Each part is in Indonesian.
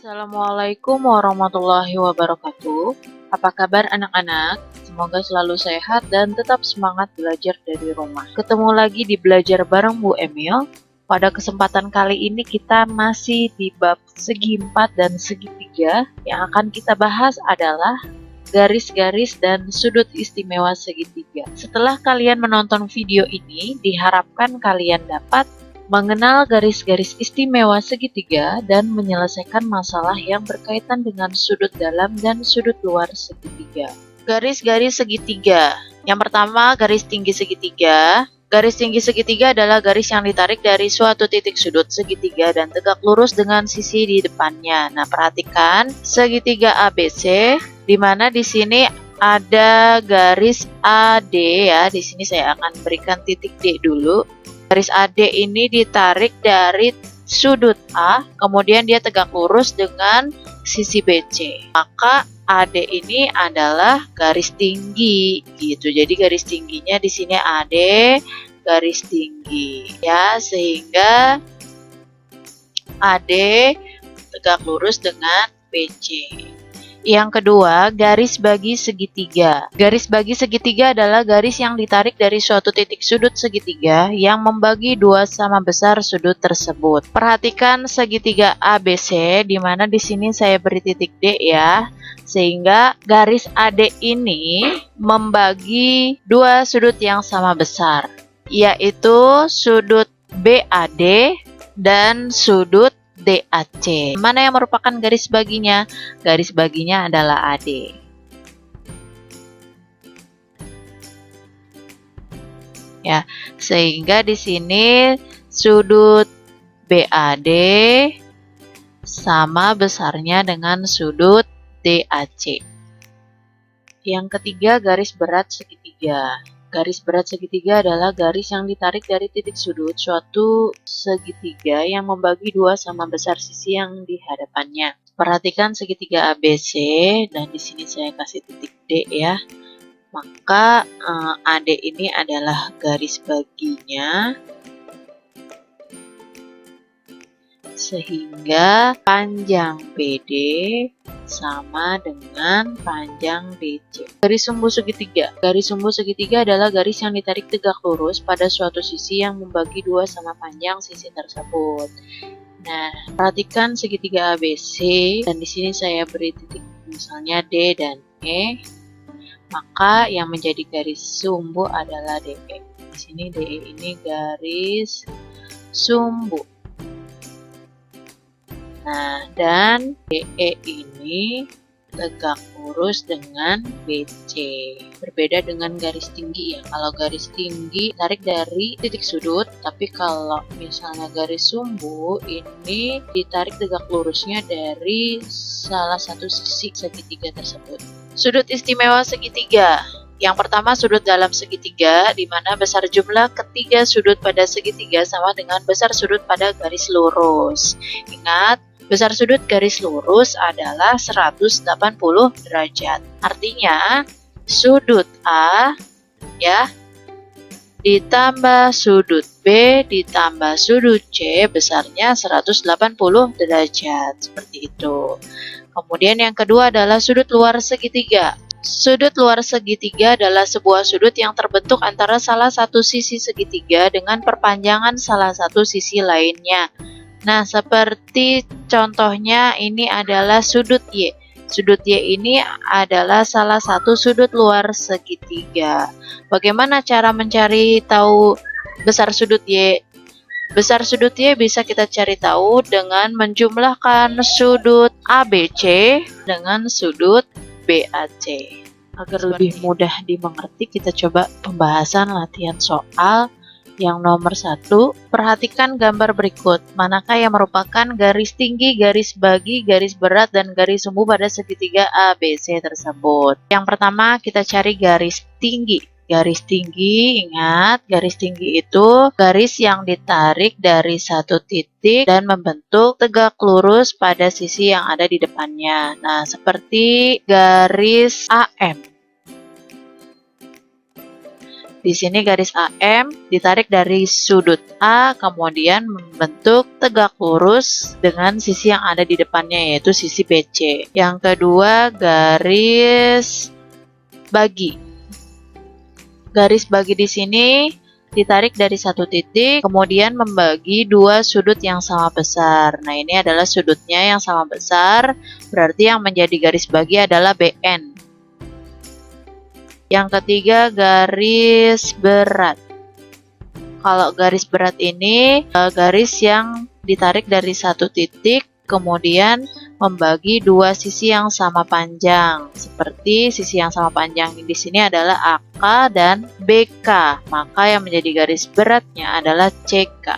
Assalamualaikum warahmatullahi wabarakatuh. Apa kabar anak-anak? Semoga selalu sehat dan tetap semangat belajar dari rumah. Ketemu lagi di Belajar Bareng Bu Emil. Pada kesempatan kali ini kita masih di bab segi 4 dan segi 3. Yang akan kita bahas adalah garis-garis dan sudut istimewa segitiga. Setelah kalian menonton video ini, diharapkan kalian dapat mengenal garis-garis istimewa segitiga dan menyelesaikan masalah yang berkaitan dengan sudut dalam dan sudut luar segitiga. Garis-garis segitiga. Yang pertama, garis tinggi segitiga. Garis tinggi segitiga adalah garis yang ditarik dari suatu titik sudut segitiga dan tegak lurus dengan sisi di depannya. Nah, perhatikan segitiga ABC, di mana di sini ada garis AD ya. Di sini saya akan berikan titik D dulu. Garis AD ini ditarik dari sudut A, kemudian dia tegak lurus dengan sisi BC. Maka AD ini adalah garis tinggi gitu. Jadi garis tingginya di sini AD garis tinggi ya, sehingga AD tegak lurus dengan BC. Yang kedua, garis bagi segitiga. Garis bagi segitiga adalah garis yang ditarik dari suatu titik sudut segitiga yang membagi dua sama besar sudut tersebut. Perhatikan segitiga ABC, di mana di sini saya beri titik D ya, sehingga garis AD ini membagi dua sudut yang sama besar, yaitu sudut BAD dan sudut DAC. Mana yang merupakan garis baginya? Garis baginya adalah AD. Ya, sehingga di sini sudut BAD sama besarnya dengan sudut DAC. Yang ketiga, garis berat segitiga. Garis berat segitiga adalah garis yang ditarik dari titik sudut suatu segitiga yang membagi dua sama besar sisi yang di hadapannya. Perhatikan segitiga ABC dan di sini saya kasih titik D ya. Maka AD ini adalah garis baginya, sehingga panjang BD sama dengan panjang DC. Garis sumbu segitiga. Garis sumbu segitiga adalah garis yang ditarik tegak lurus pada suatu sisi yang membagi dua sama panjang sisi tersebut. Nah, perhatikan segitiga ABC dan di sini saya beri titik misalnya D dan E. Maka yang menjadi garis sumbu adalah DE. Di sini DE ini garis sumbu. Nah, dan DE ini tegak lurus dengan BC. Berbeda dengan garis tinggi ya. Kalau garis tinggi tarik dari titik sudut, tapi kalau misalnya garis sumbu ini ditarik tegak lurusnya dari salah satu sisi segitiga tersebut. Sudut istimewa segitiga. Yang pertama, sudut dalam segitiga, di mana besar jumlah ketiga sudut pada segitiga sama dengan besar sudut pada garis lurus. Ingat, besar sudut garis lurus adalah 180 derajat. Artinya, sudut A ya ditambah sudut B ditambah sudut C besarnya 180 derajat. Seperti itu. Kemudian yang kedua adalah sudut luar segitiga. Sudut luar segitiga adalah sebuah sudut yang terbentuk antara salah satu sisi segitiga dengan perpanjangan salah satu sisi lainnya. Nah, seperti contohnya ini adalah sudut Y. Sudut Y ini adalah salah satu sudut luar segitiga. Bagaimana cara mencari tahu besar sudut Y? Besar sudut Y bisa kita cari tahu dengan menjumlahkan sudut ABC dengan sudut BAC. Agar lebih mudah dimengerti, kita coba pembahasan latihan soal yang nomor 1. Perhatikan gambar berikut. Manakah yang merupakan garis tinggi, garis bagi, garis berat, dan garis sumbu pada segitiga ABC tersebut? Yang pertama, kita cari garis tinggi. Garis tinggi, ingat, garis tinggi itu garis yang ditarik dari satu titik dan membentuk tegak lurus pada sisi yang ada di depannya. Nah, seperti garis AM. Di sini garis AM ditarik dari sudut A, kemudian membentuk tegak lurus dengan sisi yang ada di depannya, yaitu sisi BC. Yang kedua, garis bagi. Garis bagi di sini ditarik dari satu titik, kemudian membagi dua sudut yang sama besar. Nah, ini adalah sudutnya yang sama besar, berarti yang menjadi garis bagi adalah BN. Yang ketiga, garis berat. Kalau garis berat ini garis yang ditarik dari satu titik, kemudian membagi dua sisi yang sama panjang. Seperti sisi yang sama panjang di sini adalah AK dan BK, maka yang menjadi garis beratnya adalah CK.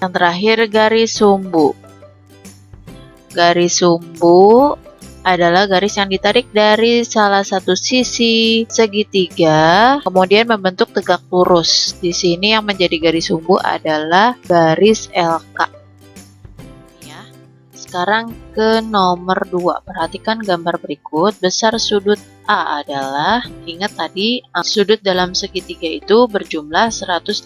Yang terakhir, garis sumbu. Garis sumbu adalah garis yang ditarik dari salah satu sisi segitiga, kemudian membentuk tegak lurus. Di sini yang menjadi garis sumbu adalah garis LK. Ya. Sekarang ke nomor 2. Perhatikan gambar berikut. Besar sudut A adalah, ingat tadi sudut dalam segitiga itu berjumlah 180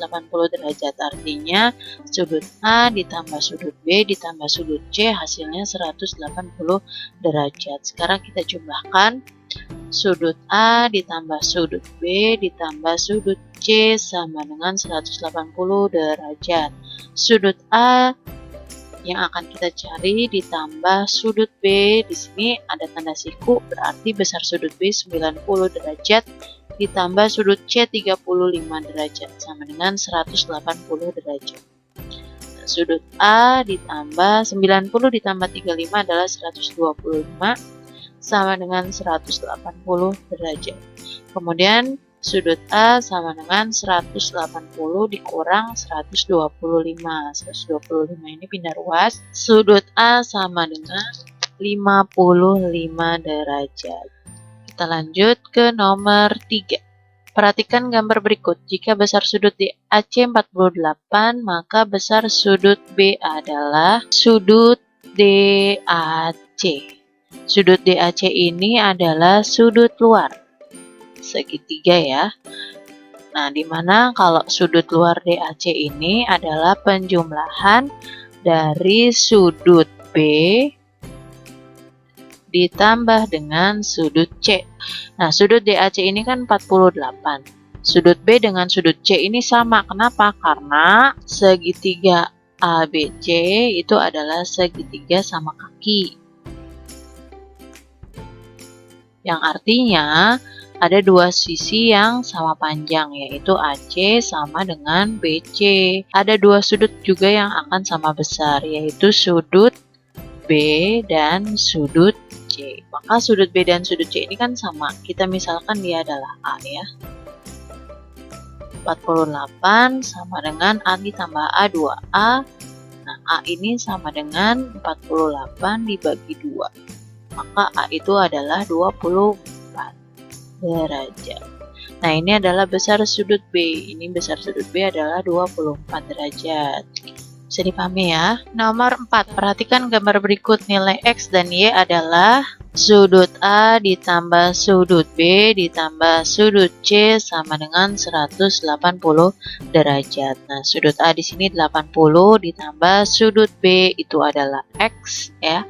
derajat. Artinya sudut A ditambah sudut B ditambah sudut C hasilnya 180 derajat. Sekarang kita jumlahkan. Sudut A ditambah sudut B ditambah sudut C sama dengan 180 derajat. Sudut A yang akan kita cari ditambah sudut B, di sini ada tanda siku, berarti besar sudut B 90 derajat ditambah sudut C 35 derajat sama dengan 180 derajat. Nah, sudut A ditambah 90 ditambah 35 adalah 125 sama dengan 180 derajat. Kemudian sudut A sama dengan 180 dikurang 125. 125 ini pindah ruas. Sudut A sama dengan 55 derajat. Kita lanjut ke nomor 3. Perhatikan gambar berikut. Jika besar sudut DAC 48, maka besar sudut B adalah sudut DAC. Sudut DAC ini adalah sudut luar segitiga ya. Nah, dimana kalau sudut luar DAC ini adalah penjumlahan dari sudut B ditambah dengan sudut C. Nah, sudut DAC ini kan 48. Sudut B dengan sudut C ini sama. Kenapa? Karena segitiga ABC itu adalah segitiga sama kaki. Yang artinya ada dua sisi yang sama panjang, yaitu AC sama dengan BC. Ada dua sudut juga yang akan sama besar, yaitu sudut B dan sudut C. Maka sudut B dan sudut C ini kan sama. Kita misalkan dia adalah A ya. 48 sama dengan A ditambah A 2A. Nah, A ini sama dengan 48 dibagi 2. Maka A itu adalah 24 derajat. Nah, ini adalah besar sudut B. Ini besar sudut B adalah 24 derajat. Bisa dipahami ya. Nomor 4. Perhatikan gambar berikut. Nilai X dan Y adalah sudut A ditambah sudut B ditambah sudut C sama dengan 180 derajat. Nah, sudut A di sini 80 ditambah sudut B itu adalah X ya.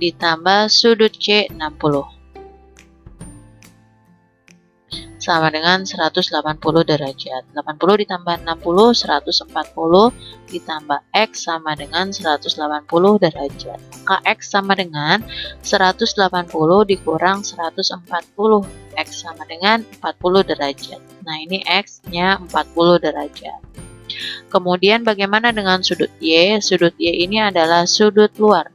Ditambah sudut C 60. Sama dengan 180 derajat. 80 ditambah 60, 140 ditambah X sama dengan 180 derajat. Maka X sama dengan 180 dikurang 140. X sama dengan 40 derajat. Nah, ini X-nya 40 derajat. Kemudian bagaimana dengan sudut Y? Sudut Y ini adalah sudut luar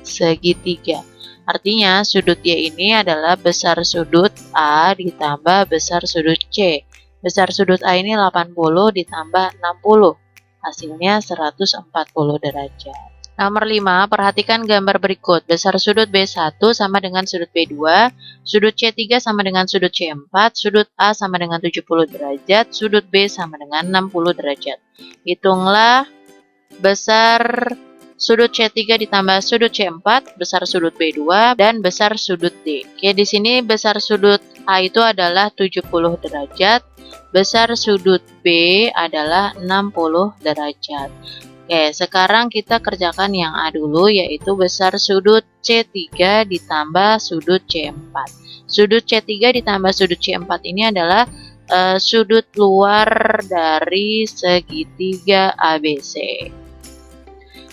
segitiga. Artinya sudut Y ini adalah besar sudut A ditambah besar sudut C. Besar sudut A ini 80 ditambah 60. Hasilnya 140 derajat. Nomor 5, perhatikan gambar berikut. Besar sudut B1 sama dengan sudut B2. Sudut C3 sama dengan sudut C4. Sudut A sama dengan 70 derajat. Sudut B sama dengan 60 derajat. Hitunglah besar Sudut C3 ditambah sudut C4, besar sudut B2, dan besar sudut D. Oke, di sini besar sudut A itu adalah 70 derajat, besar sudut B adalah 60 derajat. Oke, sekarang kita kerjakan yang A dulu, yaitu besar sudut C3 ditambah sudut C4. Sudut C3 ditambah sudut C4 ini adalah sudut luar dari segitiga ABC.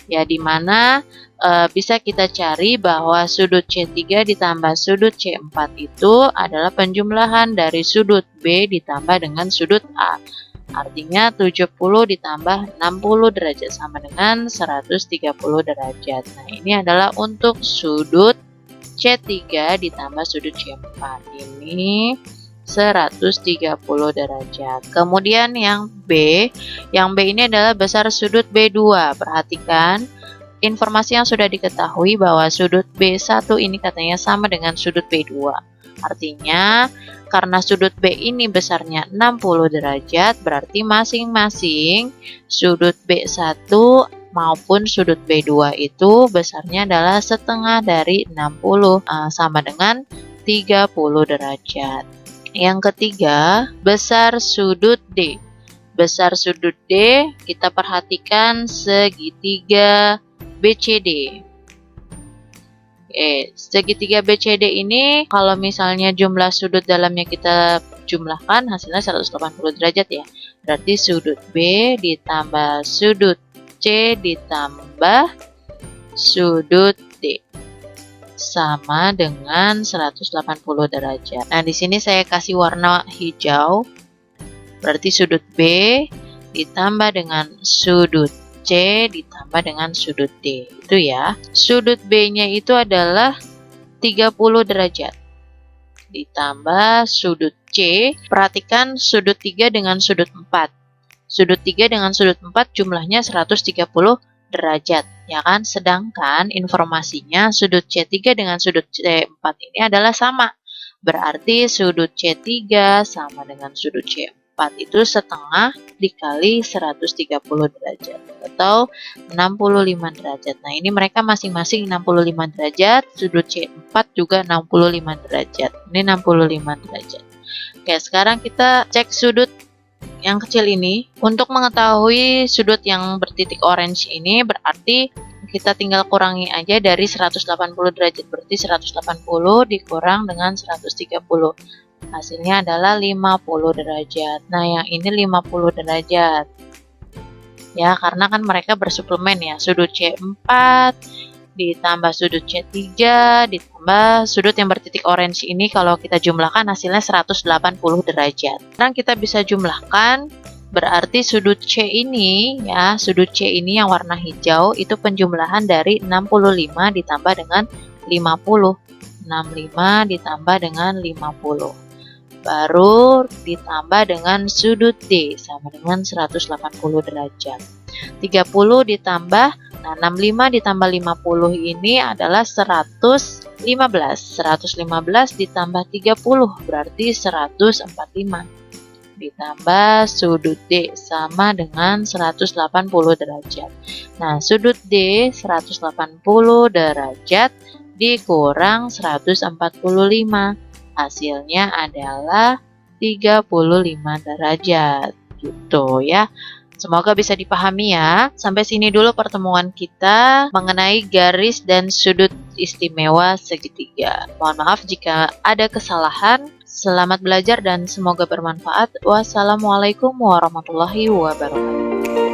Ya, dimana bisa kita cari bahwa sudut C3 ditambah sudut C4 itu adalah penjumlahan dari sudut B ditambah dengan sudut A. Artinya 70 ditambah 60 derajat sama dengan 130 derajat. Nah, ini adalah untuk sudut C3 ditambah sudut C4. Ini 130 derajat. Kemudian yang B ini adalah besar sudut B2. Perhatikan informasi yang sudah diketahui bahwa sudut B1 ini katanya sama dengan sudut B2. Artinya karena sudut B ini besarnya 60 derajat, berarti masing-masing sudut B1 maupun sudut B2 itu besarnya adalah setengah dari 60, sama dengan 30 derajat. Yang ketiga, besar sudut D. Besar sudut D, kita perhatikan segitiga BCD. Segitiga BCD ini kalau misalnya jumlah sudut dalamnya kita jumlahkan, hasilnya 180 derajat ya. Berarti sudut B ditambah sudut C ditambah sudut D sama dengan 180 derajat. Nah, di sini saya kasih warna hijau. Berarti sudut B ditambah dengan sudut C ditambah dengan sudut D. Itu ya. Sudut B-nya itu adalah 30 derajat. Ditambah sudut C, perhatikan sudut 3 dengan sudut 4. Sudut 3 dengan sudut 4 jumlahnya 130 derajat, ya kan? Sedangkan informasinya sudut C3 dengan sudut C4 ini adalah sama. Berarti sudut C3 sama dengan sudut C4 itu setengah dikali 130 derajat atau 65 derajat. Nah, ini mereka masing-masing 65 derajat, sudut C4 juga 65 derajat. Ini 65 derajat. Oke, sekarang kita cek sudut yang kecil ini. Untuk mengetahui sudut yang bertitik orange ini berarti kita tinggal kurangi aja dari 180 derajat. Berarti 180 dikurang dengan 130. Hasilnya adalah 50 derajat. Nah, yang ini 50 derajat. Ya, karena kan mereka bersuplemen ya. Sudut C4 ditambah sudut C3 ditambah sudut yang bertitik orange ini kalau kita jumlahkan hasilnya 180 derajat. Sekarang kita bisa jumlahkan, berarti sudut C ini ya, sudut C ini yang warna hijau itu penjumlahan dari 65 ditambah dengan 50. 65 ditambah dengan 50. Baru ditambah dengan sudut D sama dengan 180 derajat. 30 ditambah, nah 65 ditambah 50 ini adalah 115. 115 ditambah 30 berarti 145. Ditambah sudut D sama dengan 180 derajat. Nah, sudut D 180 derajat dikurang 145. Hasilnya adalah 35 derajat. Gitu ya. Semoga bisa dipahami ya. Sampai sini dulu pertemuan kita mengenai garis dan sudut istimewa segitiga. Mohon maaf jika ada kesalahan. Selamat belajar dan semoga bermanfaat. Wassalamualaikum warahmatullahi wabarakatuh.